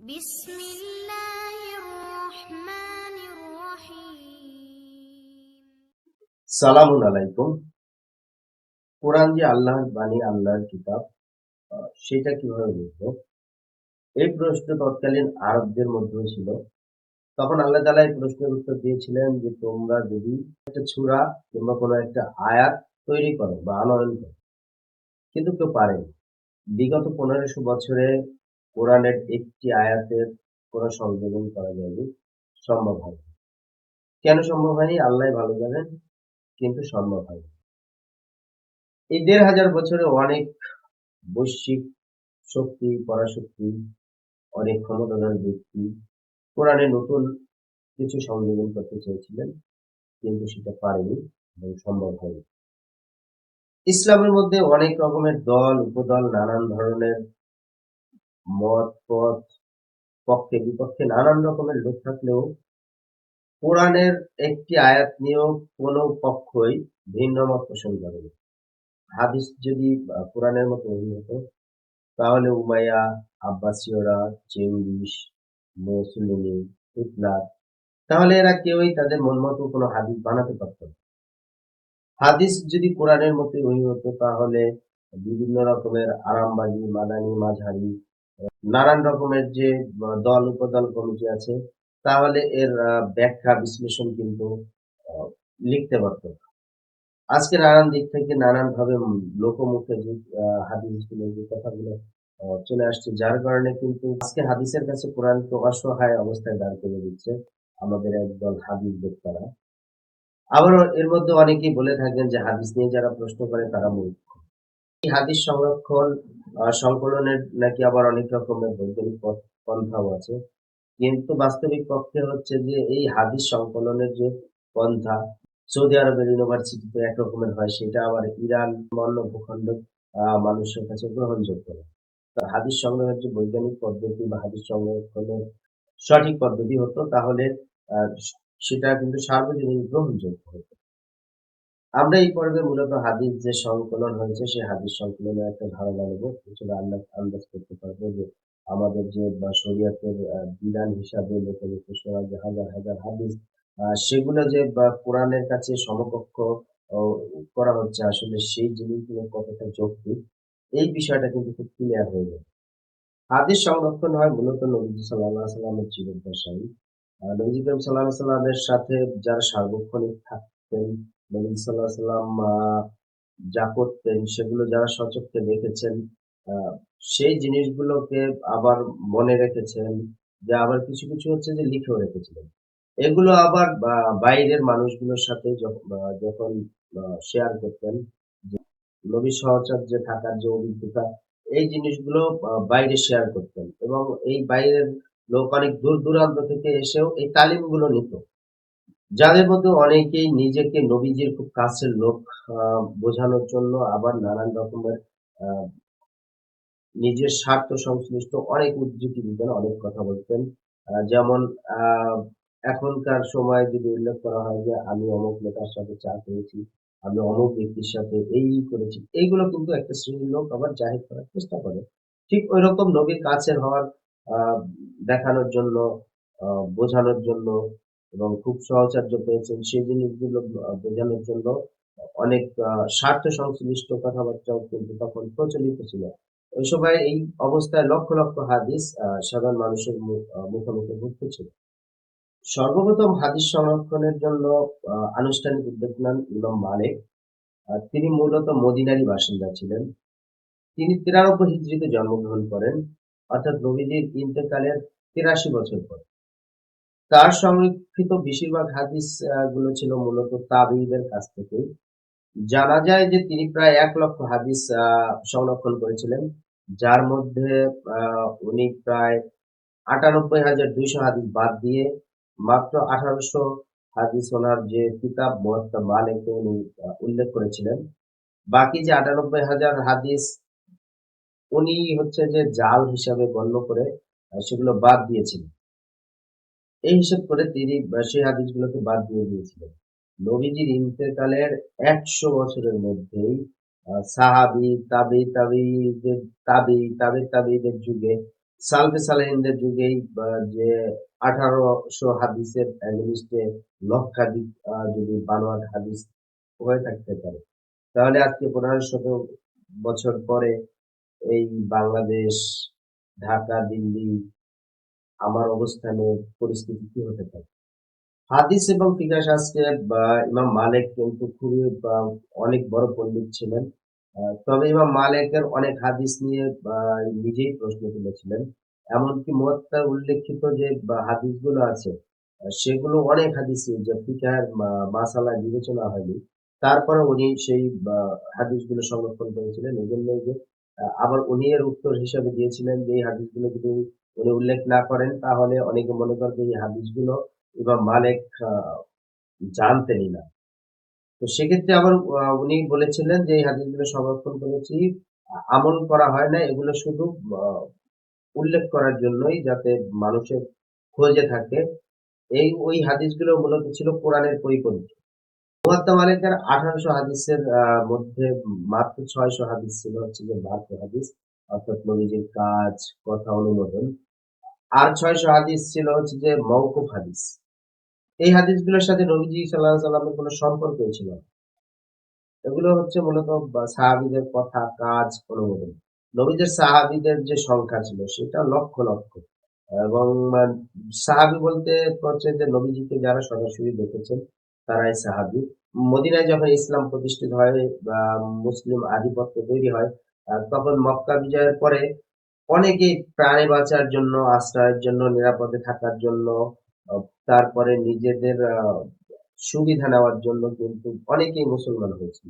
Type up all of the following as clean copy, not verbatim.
بسم الله الرحمن الرحيم সালামুন আলাইকুম। কোরআন যে আল্লাহর বাণী, আল্লাহর কিতাব, সেটা কিভাবে বুঝবো? এই প্রশ্ন তৎকালীন আরবদের মধ্যেও ছিল। তখন আল্লাহ তাআলা এই প্রশ্নের উত্তর দিয়েছিলেন যে তোমরা যদি একটা সূরা কিংবা কোনো একটা আয়াত তৈরি করো বা আনয়ন করো, কিন্তু কেউ পারেনি। বিগত 1500 বছরে কোরআনের একটি আয়াতের কোনো সংযোজন করা যায়নি, সম্ভব হয়নি। কেন সম্ভব হয়নি আল্লাহই ভালো জানেন, কিন্তু সম্ভব হয়নি। এই 1500 বছরে অনেক বৈশ্বিক শক্তি, পরাশক্তি, অনেক ক্ষমতাধর ব্যক্তি কোরআনে নতুন কিছু সংযোজন করতে চেয়েছিলেন, কিন্তু সেটা পারেনি এবং সম্ভব হয়নি। ইসলামের মধ্যে অনেক রকমের দল, উপদল, নানান ধরনের মত, পথ, পক্ষে বিপক্ষে নানান রকমের লোক থাকলেও কোরআনের একটি আয়াত নিয়েও কোনো পক্ষই ভিন্ন মত পোষণ করেনি। হাদিস যদি কোরআনের মতো ওহী হতো, তাহলে উমাইয়া, আব্বাসীয়রা, চেঙ্গিস, মুসলিম, হিটলার, তাহলে এরা কেউই তাদের মন মতো কোনো হাদিস বানাতে পারত না। হাদিস যদি কোরআনের মতোই ওহী হতো, তাহলে বিভিন্ন রকমের আরামবাগী, মাদানী, মাঝারি, নানান রকমের যে দল উপদল কমিটি আছে, তাহলে এর ব্যাখ্যা বিশ্লেষণ কিন্তু আহ, লিখতে পারত। আজকে নানান দিক থেকে নানান ভাবে লোকমুখে যে হাদিসগুলো, যে কথাগুলো চলে আসছে, যার কারণে কিন্তু আজকে হাদিসের কাছে কোরআনকে অসহায় অবস্থায় দাঁড় করে দিচ্ছে আমাদের একদল হাদিস বক্তারা। আবারও এর মধ্যে অনেকেই বলে থাকেন যে হাদিস নিয়ে যারা প্রশ্ন করে তারা মূর্খ। এই হাদিস সংরক্ষণ, সংকলনের নাকি আবার অনেক রকমের বৈজ্ঞানিক পন্থাও আছে, কিন্তু বাস্তবিক পক্ষে হচ্ছে যে এই হাদিস সংকলনের যে পন্থা সৌদি আরবের ইউনিভার্সিটিতে একরকমের হয়, সেটা আবার ইরান বা অন্য ভূখণ্ডের মানুষের কাছে গ্রহণযোগ্য না। হাদিস সংগ্রহের যে বৈজ্ঞানিক পদ্ধতি বা হাদিস সংরক্ষণের সঠিক পদ্ধতি হতো, তাহলে সেটা কিন্তু সার্বজনীন গ্রহণযোগ্য হতো। আমরা এই পর্বে মূলত হাদিস যে সংকলন হয়েছে, সেই হাদিস সংকলনের একটা ধারণা নেব, কিছুটা আন্দাজ করতে পারবো যে আমাদের যে শরীয়তের বিধান হিসাবে লোকমুখে শোনা যে হাজার হাজার হাদিস, সেগুলো যে কোরআনের কাছে সমকক্ষ আহ, করা হচ্ছে, আসলে সেই জিনিসগুলো কতটা যৌক্তিক, এই বিষয়টা কিন্তু খুব ক্লিয়ার হয়ে যায়। হাদিস সংরক্ষণ হয় মূলত নবীজি সাল্লাল্লাহু আলাইহি সাল্লামের জীবদ্দশায়। নবীজি করিম সাল্লাল্লাহু আলাইহি সাল্লামের সাথে যারা সার্বক্ষণিক থাকতেন, নবী সাল্লাল্লাহু আলাইহি সাল্লাম যা করতেন সেগুলো যারা স্বচক্ষে দেখেছেন, আহ, সেই জিনিসগুলোকে আবার মনে রেখেছেন, যে আবার কিছু কিছু হচ্ছে যে লিখেও রেখেছিলেন। এগুলো আবার বাইরের মানুষগুলোর সাথে যখন শেয়ার করতেন, নবীর সাহচর্যে থাকার যে অভিজ্ঞতা, এই জিনিসগুলো বাইরে শেয়ার করতেন, এবং এই বাইরের লোক অনেক দূর দূরান্ত থেকে এসেও এই তালিমগুলো নিত, যাদের মধ্যে অনেকেই নিজেকে নবীজির খুব কাছের লোক বোঝানোর জন্য আবার নানান রকমের আহ, নিজের স্বার্থ সংশ্লিষ্ট অনেক উদ্ধৃতি দিতেন, অনেক কথা বলতেন। যেমন আহ, এখনকার সময় যদি উল্লেখ করা হয় যে আমি অমুক নেতার সাথে চা করেছি, আমি অমুক ব্যক্তির সাথে এই করেছি, এইগুলো কিন্তু একটা শ্রেণীর লোক আবার জাহির করার চেষ্টা করে। ঠিক ওই রকম নবীর কাছের হওয়ার আহ, দেখানোর জন্য, বোঝানোর জন্য, এবং খুব সহচর্য পেয়েছেন সেই জিনিসগুলো বোঝানোর জন্য অনেক স্বার্থ সংশ্লিষ্ট কথাবার্তাও কিন্তু তখন প্রচলিত ছিল। ওই সময় এই অবস্থায় লক্ষ লক্ষ হাদিস সাধারণ মানুষের মুখে মুখে ঘুরতেছিল। সর্বপ্রথম হাদিস সংরক্ষণের জন্য আনুষ্ঠানিক উদ্যোগ নেন ইমাম মালিক। তিনি মূলত মদিনারই বাসিন্দা ছিলেন। তিনি 93 হিজরিতে জন্মগ্রহণ করেন, অর্থাৎ নবীজির ইন্তেকালের 83 বছর পর। তার সংরক্ষিত বেশিরভাগ হাদিস গুলো ছিল মূলত তাবিঈদের কাছ থেকে। জানা যায় যে তিনি প্রায় 1 লক্ষ হাদিস সংরক্ষণ করেছিলেন, যার মধ্যে উনি প্রায় 98,200 হাদিস বাদ দিয়ে মাত্র 1800 হাদিস ওনার যে কিতাব মুয়াত্তা মালিকে উনি উল্লেখ করেছিলেন। বাকি যে 98,000 হাদিস উনি হচ্ছে যে জাল হিসাবে গণ্য করে সেগুলো বাদ দিয়েছিলেন। এই হিসেব করে তিনি সেই হাদিসগুলোকে বাদ দিয়ে দিয়েছিলেন। নবীজির ইন্তেকালের 100 বছরের মধ্যেই সাহাবি, তাবি তাবিদের যুগে সালফে সালেহিনদের যুগেই যে 1800 হাদিসের এগেইনস্টে লক্ষাধিক যদি বানোয়াট হাদিস হয়ে থাকতে পারে, তাহলে আজকে 1500 বছর পরে এই বাংলাদেশ, ঢাকা, দিল্লি, আমার অবস্থানের পরিস্থিতি কি হতে পারে? হাদিস এবং ফিকহ শাস্ত্রে ইমাম মালিক কিন্তু খুবই অনেক বড় পণ্ডিত ছিলেন। তবে ইমাম মালিকের অনেক হাদিস নিয়ে নিজেই প্রশ্ন তুলেছিলেন। এমনকি মুয়াত্তা উল্লেখিত যে হাদিসগুলো আছে, সেগুলো অনেক হাদিসই যে ফিকহের মাসালা বিবেচনা হয়নি। তারপরে উনি সেই হাদিসগুলো সংরক্ষণ করেছিলেন। এজন্য যে আবার উনি এর উত্তর হিসেবে দিয়েছিলেন যে এই হাদিসগুলো যদি উনি উল্লেখ না করেন, তাহলে অনেকে মনে করবে এই হাদিসগুলো ইমাম মালিক জানতেনই না। তো সেক্ষেত্রে আবার উনি বলেছিলেন যে এই হাদিসগুলো সংরক্ষণ করেছি, আমল করা হয় না, এগুলো শুধু উল্লেখ করার জন্যই, যাতে মানুষের খোঁজে থাকে। ওই হাদিসগুলো মূলত ছিল কোরআনের পরিপন্থী। মুয়াত্তা মালিকের 1800 হাদিসের মধ্যে মাত্র 600 হাদিস ছিল হচ্ছে যে মারফু হাদিস, অর্থাৎ নবীজির কাজ, কথা, অনুমোদন। আর 600 হাদিস ছিল হচ্ছে যে মওকুফ হাদিস। এই হাদিসগুলোর সাথে নবীজি সাল্লাল্লাহু আলাইহি সাল্লামের কোনো সম্পর্কই ছিল না। এগুলো হচ্ছে মূলত সাহাবীদের কথা, কাজ, অনুমোদন। নবীদের সাহাবীদের যে সংখ্যা ছিল সেটা লক্ষ লক্ষ, এবং সাহাবী বলতে হচ্ছে যে নবীজিকে যারা সরাসরি দেখেছেন তারাই সাহাবী। মদিনায় যখন ইসলাম প্রতিষ্ঠিত হয় বা মুসলিম আধিপত্য তৈরি হয়, তখন মক্কা বিজয়ের পরে অনেকেই প্রাণে বাঁচার জন্য, আশ্রয়ের জন্য, নিরাপদে থাকার জন্য, তারপরে নিজেদের সুবিধা নেওয়ার জন্য কিন্তু অনেকেই মুসলমান হয়েছিল।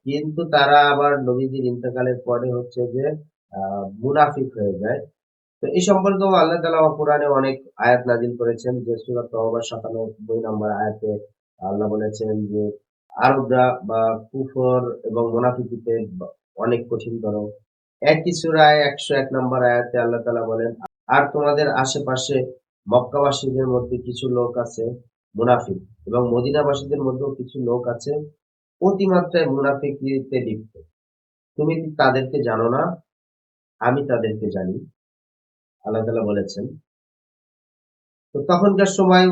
কিন্তু তারা আবার নবীজির ইন্তেকালের পরে হচ্ছে যে মুনাফিক হয়ে যায়। তো এই সম্পর্কেও আল্লাহ তাআলা কোরআনে অনেক আয়াত নাজিল করেছেন, যে সূরা তওবার 97 নম্বর আয়াতে আল্লাহ বলেছেন যে আরবরা কুফর এবং মুনাফিকিতে অনেক কঠিনতর। একই সূরায় 101 নম্বর আয়াতে আল্লাহ তাআলা বলেন, আর তোমাদের আশেপাশে মক্কাবাসীদের মধ্যে কিছু লোক আছে মুনাফিক, এবং মদিনাবাসীদের মধ্যেও কিছু লোক আছে অতিমাত্রায় মুনাফিকিতে লিপ্ত। তুমি কি তাদেরকে জানো না? আমি তাদেরকে জানি, আল্লাহ তাআলা বলেছেন। তো তখনকার সময়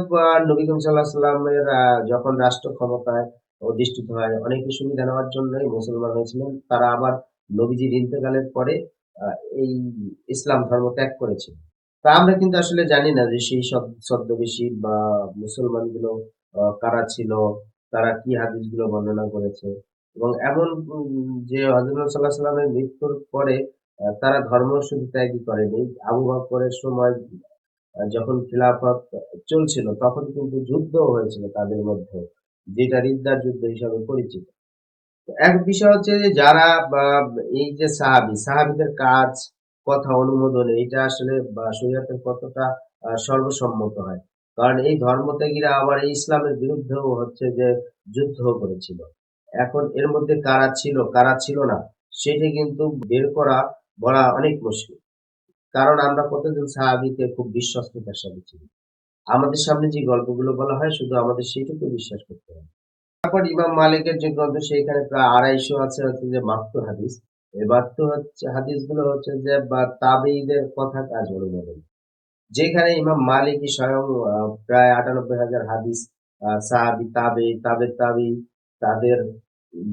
নবী করিম সাল্লাল্লাহু আলাইহি সাল্লামের যখন রাষ্ট্র ক্ষমতায় অধিষ্ঠিত হয়, অনেকে সুবিধা নেওয়ার জন্যই মুসলমান হয়েছিলেন। তারা আবার নবীজির ইন্তেকালের পরে এই ইসলাম ধর্ম ত্যাগ করেছিল। তা আমরা কিন্তু আসলে জানি না যে সেই সব ছদ্মবেশী বা মুসলমানগুলো কারা ছিল, তারা কি হাদিসগুলো বর্ণনা করেছে, এবং এমন যে হযরত সাল্লাল্লাহু আলাইহি সাল্লামের মৃত্যুর পরে তারা ধর্ম শুধু ত্যাগই করেনি। আবু বকরের সময় যখন খিলাফত চলছিল, তখন কিন্তু যুদ্ধও হয়েছিল তাদের মধ্যে, যেটা রিদ্দার যুদ্ধ হিসাবে পরিচিত। তো এক বিষয় হচ্ছে যে যারা এই যে সাহাবীদের কাজ, কথা, অনুমোদন, এটা আসলে শরীয়তের কতটা সর্বসম্মত হয়। কারণ এই ধর্মত্যাগীরা আবার এই ইসলামের বিরুদ্ধেও হচ্ছে যে যুদ্ধ করেছিল। এখন এর মধ্যে কারা ছিল, কারা ছিল না, সেটা কিন্তু বের করা, বলা অনেক মুশকিল। কারণ আমরা কতজন সাহাবীকে খুব বিশ্বস্ততার সাথে চিনি। আমাদের সামনে যে গল্পগুলো বলা হয়, শুধু আমাদের সেইটুকু বিশ্বাস করতে হবে। তারপর ইমাম মালিকের যে গ্রন্থ, সেখানে প্রায় 250 আছে হচ্ছে যে মাত্তু হাদিস। এই মাত্তু হচ্ছে হাদিসগুলো হচ্ছে যে তাবেঈদের কথা, কাজ, অনুমোদন। যেখানে ইমাম মালিকই স্বয়ং প্রায় 98,000 হাদিস সাহাবী, তাবেঈ, তাবেঈ তাদের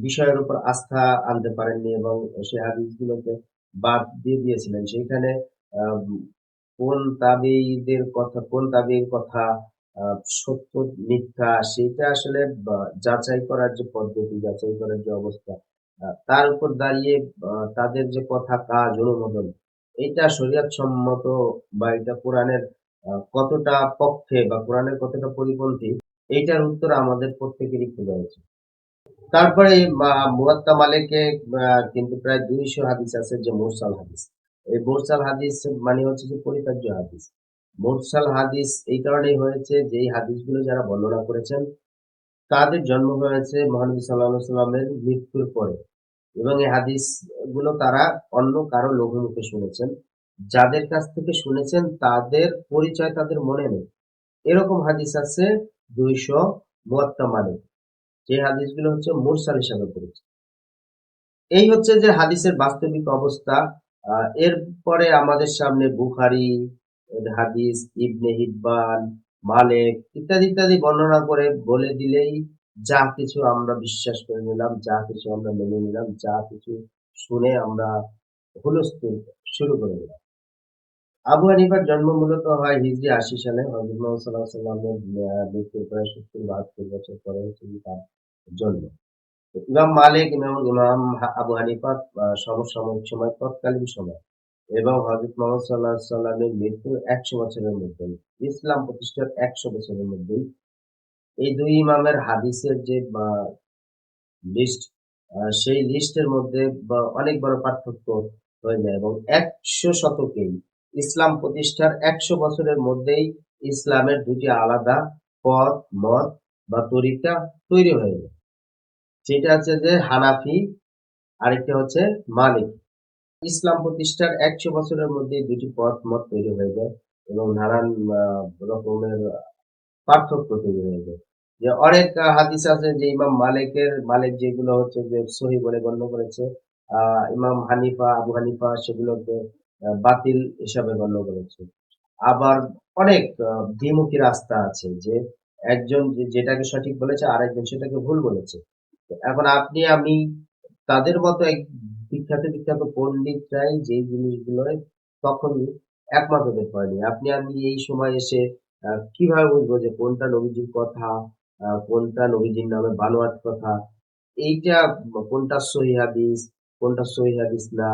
বিষয়ের উপর আস্থা আনতে পারেননি, এবং সেই হাদিসগুলোকে বাদ দিয়ে দিয়েছিলেন। সেইখানে আহ কোন তাবেঈর কথা সত্য মিথ্যা, সেটা আসলে যাচাই করার যে পদ্ধতি, যাচাই করার যে অবস্থা, তার উপর দাঁড়িয়ে তাদের যে কথা, কাজ, অনুমোদন, এটা শরীয়ত সম্মত বা এটা কোরআনের কতটা পক্ষে বা কোরআনের কতটা পরিপন্থী, এইটার উত্তর আমাদের প্রত্যেকেরই খোঁজা উচিত। তারপরে মুয়াত্তা মালিকে কিন্তু প্রায় 200 হাদিস আছে যে মুরসাল হাদিস। এই মুরসাল হাদিস মানে হচ্ছে যে পরিত্যাজ্য হাদিস। মুরসাল হাদিস এই কারণেই হয়েছে যে এই হাদিসগুলো যারা বর্ণনা করেছেন, তাদের জন্ম হয়েছে মহানবী সাল্লাল্লাহু আলাইহি সাল্লামের মৃত্যুর পরে, এবং এই হাদিসগুলো তারা অন্য কারো লোকমুখে শুনেছেন। যাদের কাছ থেকে শুনেছেন তাদের পরিচয় তাদের মনে নেই। এরকম হাদিস আছে 200 মুয়াত্তা মালিক, যে হাদিসগুলো হচ্ছে মুরসাল হিসাবে পরিচিত। এই হচ্ছে যে হাদিসের বাস্তবিক অবস্থা। এরপরে আমাদের সামনে বুখারী এর হাদিস, ইবনে হিব্বান, মালেক ইত্যাদি ইত্যাদি বর্ণনা করে বলে দিলেই যা কিছু আমরা বিশ্বাস করে নিলাম, যা কিছু আমরা মেনে নিলাম, যা কিছু শুনে আমরা হুলস্থুল শুরু করে দিলাম। আবু হানিফার জন্ম মূলত হয় হিজরি ৮০ সালে। হযরত মুহাম্মদ সাল্লাল্লাহু আলাইহি ওয়াসাল্লামের মৃত্যুর প্রায় ৭০ বা ৭৮ বছর পরে হচ্ছে গিয়ে তার জন্ম। তো ইমাম মালিক এবং ইমাম আবু হানিফা সমসাময়িক সময়, তৎকালীন সময় এবং হযরত মুহাম্মদ সাল্লাল্লাহু আলাইহি ওয়াসাল্লামের মৃত্যুর ১০০ বছরের মধ্যেই, ইসলাম প্রতিষ্ঠার ১০০ বছরের মধ্যেই এই দুই ইমামের হাদিসের যে লিস্ট, সেই লিস্টের মধ্যে অনেক বড় পার্থক্য হয়ে যায় এবং ১০০ শতকেই ইসলাম প্রতিষ্ঠার ১০০ বছরের মধ্যেই ইসলামের দুটি আলাদা পথ, মত বা তরিকা তৈরি হয়ে যায়। সেটা হচ্ছে যে হানাফি, আরেকটা হচ্ছে মালিকি। ইসলাম প্রতিষ্ঠার ১০০ বছরের মধ্যে দুটি পথ মত তৈরি হয়ে যায় এবং নানান রকমের পার্থক্য তৈরি হয়ে যায়। যে অনেক হাদিস আছে যে ইমাম মালিক যেগুলো হচ্ছে যে সহিহ বলে গণ্য করেছে, ইমাম হানিফা, আবু হানিফা সেগুলোকে বাতিল হিসাবে গণ্য করেছে। আবার অনেক দ্বিমুখী রাস্তা আছে যে একজন যেটাকে সঠিক বলেছে আরেকজন সেটাকে ভুল বলেছে। তো এখন আপনি আমি তাদের মতো এক বিখ্যাত বিখ্যাত পণ্ডিতরাই যে জিনিসগুলোয় তখনই একমত হতে পারেনি। আপনি আমি এই সময় এসে কিভাবে বুঝবো যে কোনটা নবীজির কথা, কোনটা নবীজির নামে বানোয়াট কথা, এইটা কোনটা সহিহ হাদিস, কোনটা সহিহ হাদিস না,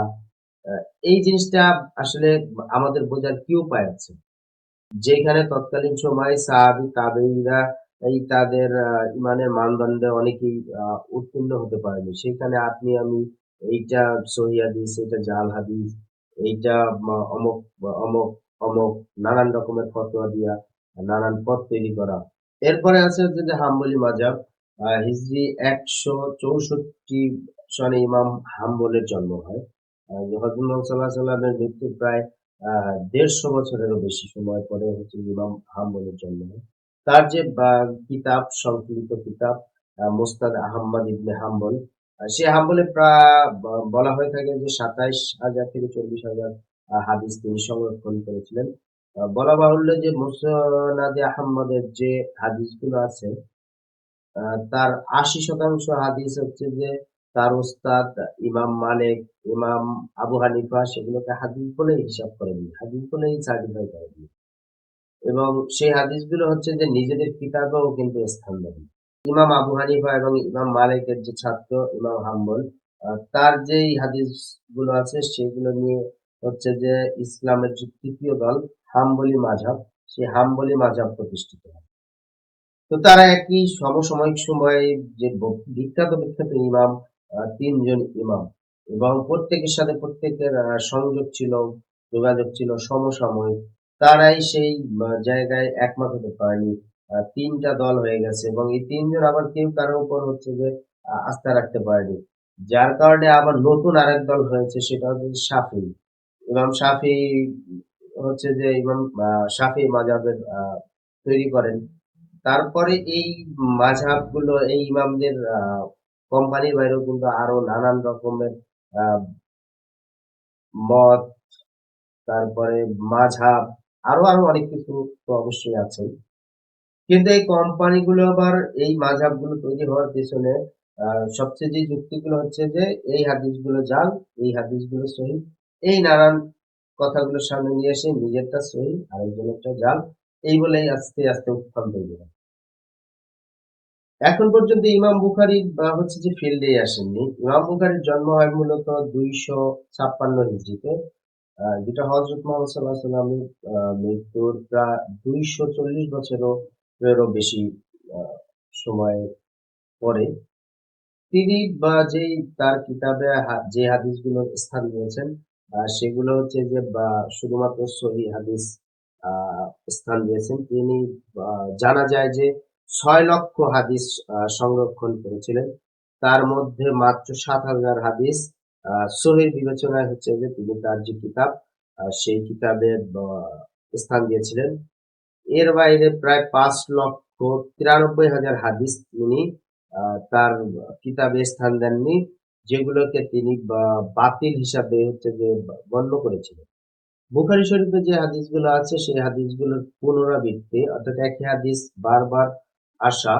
এই জিনিসটা আসলে আমাদের বোঝার কি উপায় আছে? যেখানে তৎকালীন সময়ে সাহাবী তাবেঈরা এই তাদের ইমানের মানদণ্ডে অনেকেই উত্তীর্ণ হতে পারেনি। সেখানে আপনি আমি এইটা সহিহ হাদিস, এইটা জাল হাদিস, এইটা অমুক অমুক অমুক নানান রকমের ফতোয়া দিয়া নানান পথ তৈরি করা। এরপরে আছে হচ্ছে যে হাম্বলি মাযহাব। হিজরি ১৬৪ সনে ইমাম হাম্বলের জন্ম হয়। হযরত মুহাম্মদ সাল্লাল্লাহু আলাইহি ওয়াসাল্লামের মৃত্যুর প্রায় ১৫০ বছরেরও বেশি সময় পরে হচ্ছে ইমাম হাম্বলের জন্ম হয়। তার যে কিতাব, সংকলিত কিতাব মুসনাদ আহমদ ইবনে হাম্বল, সে হাম্বলে বলা হয়ে থাকে যে ২৭,০০০ থেকে ৪০,০০০ হাদিস তিনি সংরক্ষণ করেছিলেন। বলা বাহুল্য যে মুসনাদে আহমদের যে হাদিসগুলো আছে, তার ৮০% হাদিস হচ্ছে যে তার উস্তাদ ইমাম মালিক, ইমাম আবু হানিফা সেগুলোকে হাদিস বলেই হিসাব করেননি, হাদিস বলেই সার্টিফাই করেননি এবং সেই হাদিসগুলো হচ্ছে যে নিজেদের কিতাবেও কিন্তু স্থান দেননি। ইমাম আবু হানিফা এবং ইমাম মালিকের যে ছাত্র ইমাম হাম্বল, তার যেই হাদিসগুলো আছে সেগুলো নিয়ে হচ্ছে যে ইসলামের যে তৃতীয় দল হাম্বলি মাযহাব, সেই হাম্বলি মাযহাব প্রতিষ্ঠিত হয়। তো তারা একই সমসাময়িক সময়ে যে বিখ্যাত বিখ্যাত ইমাম, ৩ জন ইমাম এবং প্রত্যেকের সাথে প্রত্যেকের সংযোগ ছিল, যোগাযোগ ছিল সমসাময়িক। তারাই সেই জায়গায় একমত হতে পারেনি। ৩ টা দল হয়ে গেছে এবং এই ৩ জন আবার কেউ কারো উপর হচ্ছে যে আস্থা রাখতে পারেনি। যার কারণে আবার নতুন আরেক দল হয়েছে, সেটা হচ্ছে শাফিঈ। ইমাম শাফিঈ হচ্ছে যে ইমাম শাফিঈ মাযহাবের তৈরি করেন। তারপরে এই মাযহাবগুলো এই ইমামদের কোম্পানির বাইরেও কিন্তু আরো নানান রকমের আ মত, তারপরে মাযহাব আরো অনেক কিছু তো অবশ্যই আছে। কিন্তু এই কোম্পানিগুলো আবার এই মাযহাবগুলো তৈরি হওয়ার পেছনে সবচেয়ে যে যুক্তিগুলো হচ্ছে যে এই হাদিসগুলো জাল, এই হাদিসগুলো সহিহ, এই নানান কথাগুলো সামনে নিয়ে এসে নিজেরটা সহিহ আরেকজনেরটা জাল, এই বলেই আস্তে আস্তে উত্থান তৈরি হয়। এখন পর্যন্ত ইমাম বুখারী হচ্ছে যে ফিল্ডেই আসেননি। ইমাম বুখারীর জন্ম হয় মূলত ২৫৬ হিজরিতে, যেটা হযরত মুহাম্মদ সাল্লাল্লাহু আলাইহি ওয়াসাল্লামের মৃত্যুর প্রায় ২৪০ বছরেরও বেশি আ সময় পরে। তিনি যেই তার কিতাবে যে হাদিসগুলোর স্থান নিয়েছেন, সেগুলো হচ্ছে যে শুধুমাত্র সহিহ হাদিস আ স্থান দিয়েছেন। তিনি জানা যায় যে ৬ লক্ষ হাদিস সংরক্ষণ করেছিলেন। তার মধ্যে মাত্র ৭,০০০ হাদিস সহিহ বিবেচনায় হচ্ছে যে তিনি তার যে কিতাব, সেই কিতাবে স্থান দিয়েছিলেন। এর বাইরে প্রায় ৫,৯৩,হাজার হাদিস তিনি তার কিতাবে স্থান দেননি, যেগুলোকে তিনি বাতিল হিসাবে হচ্ছে যে গণ্য করেছিলেন। বুখারী শরীফে যে হাদিসগুলো আছে সেই হাদিসগুলোর পুনরাবৃত্তি অর্থাৎ একই হাদিস বারবার আসা,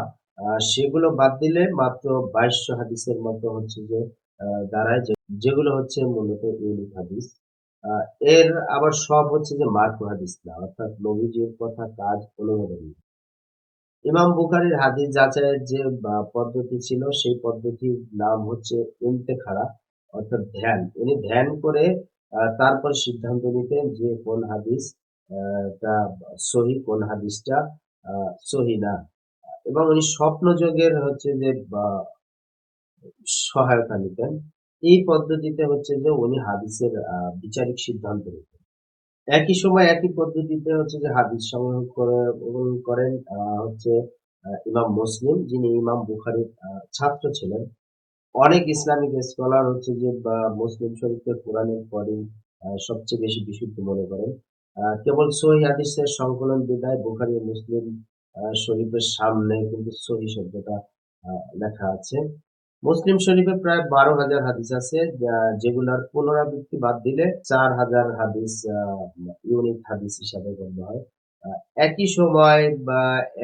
সেগুলো বাদ দিলে মাত্র 2200 হাদিসের মতো হচ্ছে যে দাঁড়ায়, যেগুলো হচ্ছে মূলত ইউনিক হাদিস। আহ, এর আবার সব হচ্ছে যে মারফু হাদিস না, অর্থাৎ নবীজির কথা কাজ অনুমোদন। ইমাম বুখারীর হাদিস যাচাইয়ের যে পদ্ধতি ছিল সেই পদ্ধতির নাম হচ্ছে ইন্তেখারা, অর্থাৎ ধ্যান। উনি ধ্যান করে তারপর সিদ্ধান্ত নিতেন যে কোন হাদিস টা সহি, কোন হাদিসটা সহি না। এবং উনি স্বপ্নযোগের হচ্ছে যে সহায়তা নিতেন। এই পদ্ধতিতে হচ্ছে যে উনি হাদিসের বিচারিক সিদ্ধান্ত নিতেন। একই সময় একই পদ্ধতিতে হচ্ছে যে হাদিস সংগ্রহ করেন হচ্ছে ইমাম মুসলিম, যিনি ইমাম বুখারীর ছাত্র ছিলেন। অনেক ইসলামিক স্কলার হচ্ছে যে মুসলিম শরীফকে কোরআনের পরেই সবচেয়ে বেশি বিশুদ্ধ মনে করেন। কেবল সহি হাদিসের সংকলন বিধায় বুখারী ও মুসলিম শরীফের সামনে কিন্তু সহি শব্দটা লেখা আছে। মুসলিম শরীফে প্রায় 12,000 হাদিস আছে, যেগুলার পুনরাবৃত্তি বাদ দিলে 4,000 হাদিস ইউনিক হাদিস হিসাবে গণ্য হয়। আহ, একই সময় বা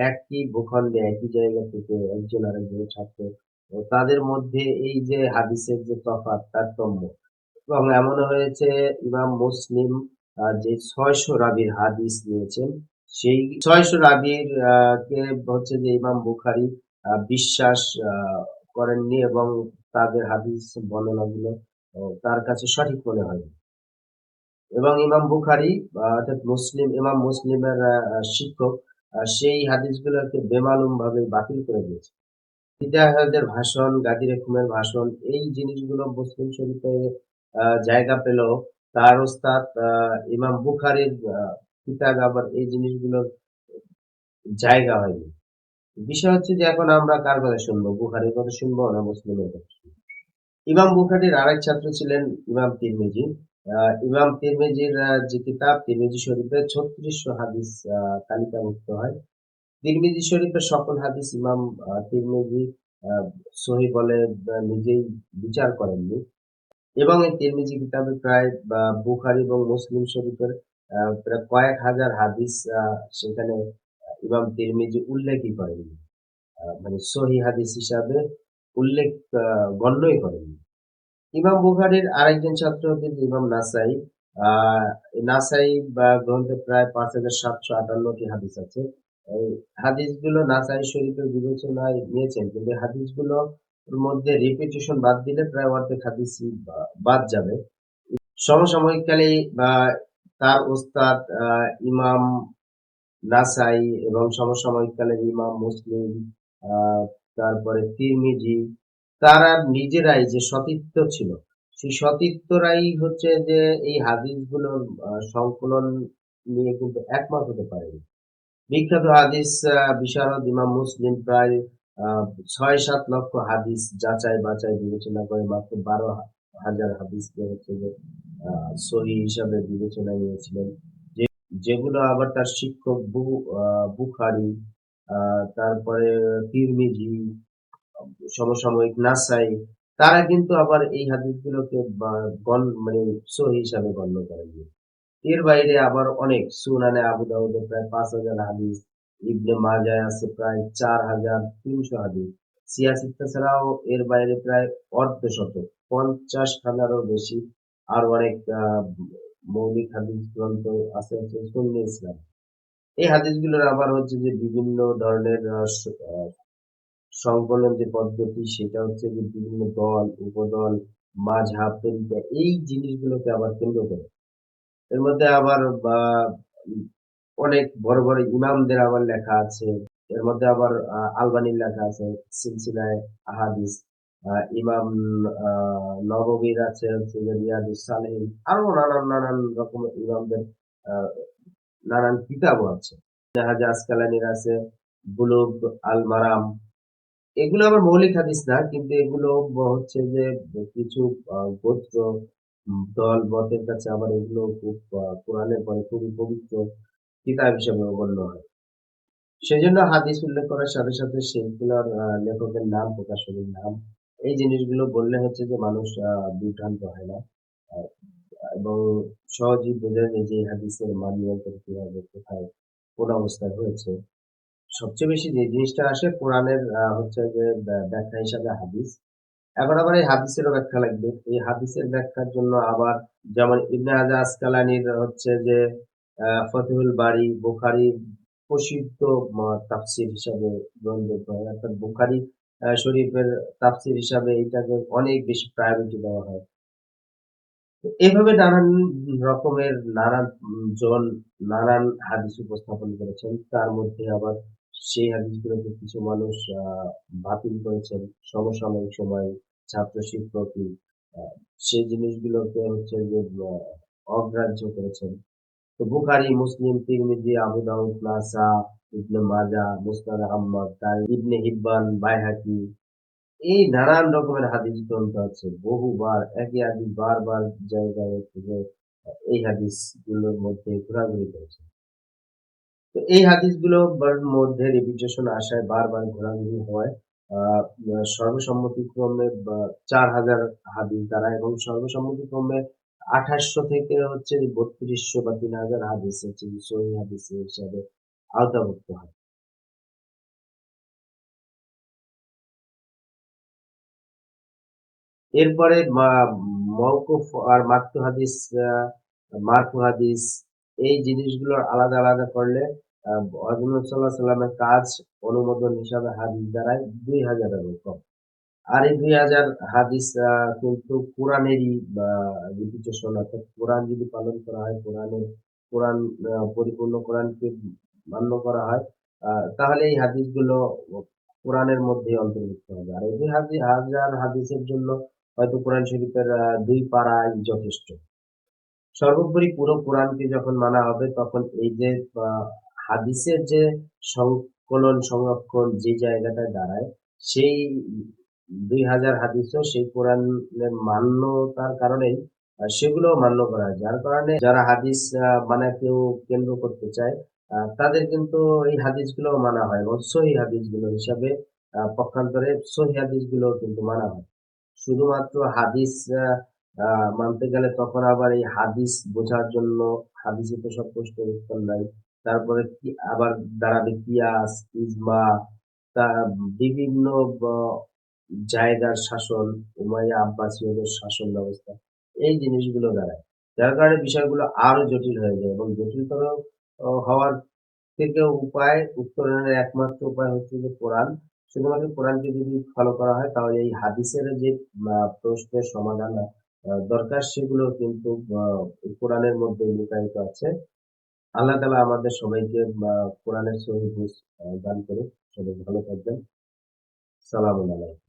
একই ভূখণ্ডে একই জায়গা থেকে একজন আরেকজনের ছাত্র ও তাদের মধ্যে এই যে হাদিসের যে তফাৎ তারতম্য, এবং এমন হয়েছে ইমাম মুসলিম যে 600 রাবির হাদিস নিয়েছেন, সেই 600 রাবির কে হচ্ছে যে ইমাম বুখারী বিশ্বাস করেননি, এবং তাদের হাদিস বর্ণনাগুলো তার কাছে সঠিক মনে হয়নি। এবং ইমাম বুখারী অর্থাৎ ইমাম মুসলিমের শিক্ষক সেই হাদিসগুলোকে বেমালুম ভাবে বাতিল করে দিয়েছে। হিদায়াতের ভাষণ, গাদির হুকুমের ভাষণ, এই জিনিসগুলো মুসলিম শরীফে জায়গা পেল, তার ওস্তাদ ইমাম বুখারীর কিতাব আবার এই জিনিসগুলোর জায়গা হয়নি। বিষয় হচ্ছে যে এখন আমরা কার কথা শুনবো, বুখারীর কথা শুনবো না মুসলিমের কথা শুনবো? ইমাম বুখারীর আরেক ছাত্র ছিলেন ইমাম তিরমিজি। ইমাম তিরমিজির যে কিতাব তিরমিজি শরীফে 3600 হাদিস তালিকাভুক্ত হয়। তিরমিজি শরীফের সকল হাদিস ইমাম তিরমিজি আহ, সহি বলে নিজেই বিচার করেননি, এবং এই তিরমিজি কিতাবে প্রায় বুখারী এবং মুসলিম শরীফের প্রায় কয়েক হাজার হাদিস সেখানে ইমাম তিরমিজি উল্লেখই করেননি, মানে সহি হাদিস হিসাবে উল্লেখ গণ্যই করেননি। ইমাম বুখারীর আরেকজন ছাত্র হচ্ছেন ইমাম নাসাই। এই নাসাই গ্রন্থে প্রায় 5,758টি হাদিস আছে। এই হাদিসগুলো নাসাই শরীফের বিবেচনায় নিয়েছেন, কিন্তু এই হাদিসগুলোর মধ্যে রিপিটেশন বাদ দিলে প্রায় অর্ধেক হাদিস বাদ যাবে। সমসাময়িককালে বা তার ওস্তাদ ইমাম নাসাই এবং সমসাময়িককালের ইমাম মুসলিম, আহ, তারপরে তিরমিজি, তারা নিজেরাই যে সতীর্থ ছিল, সেই সতীর্থরাই হচ্ছে যে এই হাদিসগুলোর সংকলন নিয়ে কিন্তু একমত হতে পারেনি। বিখ্যাত হাদিস বিশারদ ইমাম মুসলিম প্রায় 6-7 লক্ষ হাদিস যাচাই বাছাই বিবেচনা করে মাত্র 12,000 হাদিসকে হচ্ছে যে সহি হিসাবে বিবেচনায় নিয়েছিলেন, যেগুলো আবার তার শিক্ষক বুখারী, তারপরে তিরমিজি, সমসাময়িক নাসাই, তারা কিন্তু আবার এই হাদিসগুলোকে মানে সহি হিসাবে গণ্য করেনি। এর বাইরে আবার অনেক সুনানে আবু দাউদে প্রায় 5,000 হাদিস, ইবনে মাজায় আছে প্রায় 4,300 হাদিস, সিয়াসিত্তা ছাড়াও এর বাইরে প্রায় অর্ধশত, 50 খানারও বেশি আর অনেক মৌলিক হাদিস গ্রন্থ আছে হচ্ছে সুন্নি ইসলাম। এই হাদিসগুলোর আবার হচ্ছে যে বিভিন্ন ধরনের সংকলন যে পদ্ধতি, সেটা হচ্ছে যে বিভিন্ন দল উপদল মাযহাব তরিকা এই জিনিসগুলোকে আবার কেন্দ্র করে। এর মধ্যে আবার অনেক বড় বড় ইমামদের আবার লেখা আছে। এর মধ্যে আবার আলবানির লেখা আছে সিলসিলায়ে আহাদিস, ইমাম নববীর আছে হচ্ছে যে রিয়াদুস সালেহিন, আরো নানান নানান রকমের ইমামদের আহ, নানান কিতাবও আছে। জাহাজ আসকালানির আছে বুলুগ আল মারাম। এগুলো আবার মৌলিক হাদিস না, কিন্তু এগুলো হচ্ছে যে কিছু গোত্র দল মতের কাছে আবার এগুলো খুব কোরআনের পরে খুবই পবিত্র কিতাব হিসেবে গণ্য হয়। সেজন্য হাদিস উল্লেখ করার সাথে সাথে সেগুলোর লেখকের নাম, প্রকাশকের নাম এই জিনিসগুলো বললে হচ্ছে যে মানুষ বিভ্রান্ত হয় না। আ এবং সহজেই বোঝা যায় যে এই হাদিসের মানিয়াতে কিভাবে কোথায় কোন অবস্থায় হয়েছে। সবচেয়ে বেশি যে জিনিসটা আসে কোরআনের হচ্ছে যে ব্যাখ্যা হিসাবে হাদিস। এখন আবার এই হাদিসেরও ব্যাখ্যা লাগবে। এই হাদিসের ব্যাখ্যার জন্য আবার যেমন ইবনে হাজার আসকালানির হচ্ছে যে ফতহুল বারী, বুখারীর প্রসিদ্ধ তাফসীর হিসাবে গ্রহণযোগ্য হয়। অর্থাৎ বুখারী শরীফের তাফসীর হিসাবে এটাকে অনেক বেশি প্রায়োরিটি দেওয়া হয়। তো এভাবে নানান রকমের নানান জন নানান হাদিস উপস্থাপন করেছেন। তার মধ্যে আবার সেই হাদিসগুলোকে কিছু মানুষ বাতিল করেছেন। সমসাময়িক সময়ে ছাত্র শিক্ষকই আ সেই জিনিসগুলোকে হচ্ছে যে অগ্রাহ্য করেছেন। তো বুখারী, মুসলিম, তিরমিজি, আবু দাউদ, নাসা, ইবনে মাজাহ, মুসনাদ আহমদ, তাই ইবনে হিব্বান, বাইহাকী এই নানান রকমের হাদিস গ্রন্থ আছে। বহুবার একই হাদিস বারবার জায়গায় হচ্ছে যে এই হাদিসগুলোর মধ্যে ঘোরাঘুরি করেছে। তো এই হাদিসগুলোর মধ্যে রিপিটেশন আসায় বারবার ঘোরাঘুরি হওয়ায় আ সর্বসম্মতিক্রমে ৪,০০০ হাদিস দ্বারা এবং সর্বসম্মতিক্রমে ২৮০০ থেকে হচ্ছে ৩২০০ বা ৩,০০০ হাদিস হচ্ছে সহিহ হাদিস হিসাবে আওতাভুক্ত হয়। এরপরে মওকুফ আর মাকতু হাদিস, আ মারফু হাদিস এই জিনিসগুলোর আলাদা, আলাদা করলে হযরত মুহাম্মদ সাঃ এর কাজ অনুমোদন হিসাবে হাদিস দাঁড়ায় ২,০০০ এরও কম। আর এই ২,০০০ হাদিস কিন্তু কোরআনেরই রিপিটেশন অর্থাৎ কোরআন যদি পালন করা হয়, কোরআন পরিপূর্ণ কোরআনকে মান্য করা হয়, আ তাহলে এই হাদিসগুলো কোরআনের মধ্যেই অন্তর্ভুক্ত হবে। আর এই ২,০০০ হাদিসের জন্য হয়তো কোরআন শরীফের ২ পারাই যথেষ্ট। সর্বোপরি পুরো কোরআনকে যখন মানা হবে তখন এই যে আ হাদিসের যে সংকলন, সংরক্ষণ যে জায়গাটায় দাঁড়ায় সেই ২,০০০ হাদিসও সেই কোরআনের মান্যতার কারণেই সেগুলোও মান্য করা হয়। যার কারণে যারা হাদিস মানাকেও কেন্দ্র করতে চায় তাদের কিন্তু এই হাদিসগুলোও মানা হয় এবং সহিহ হাদিসগুলো হিসাবে পক্ষান্তরে সহিহ হাদিসগুলোও কিন্তু মানা হয়। শুধুমাত্র হাদিস আ আ মানতে গেলে তখন আবার এই হাদিস বোঝার জন্য হাদিসে তো সব প্রশ্নের উত্তর নাই। তারপরে কি আবার দাঁড়াবে কিয়াস, ইজমা, তা বিভিন্ন ব জায়গার শাসন, উমাইয়া আব্বাসীয়দের শাসন ব্যবস্থা। এই জিনিসগুলো দাঁড়ায়। যার কারণে বিষয়গুলো আরো জটিল হয়ে যায় এবং জটিলতর হওয়ার থেকেও উত্তরণের একমাত্র উপায় হচ্ছে যে কোরআন। শুধুমাত্র কোরআনকে যদি ফলো করা হয় তাহলে এই হাদিসের যে প্রশ্নের সমাধান দরকার সেগুলো কিন্তু আ কোরআনের মধ্যে লুকায়িত আছে। আল্লাহ তাআলা আমাদের সবাইকে কোরআনের সহিহ বুঝ দান করুক। সবাই ভালো থাকবেন। সালামু আলাইকুম।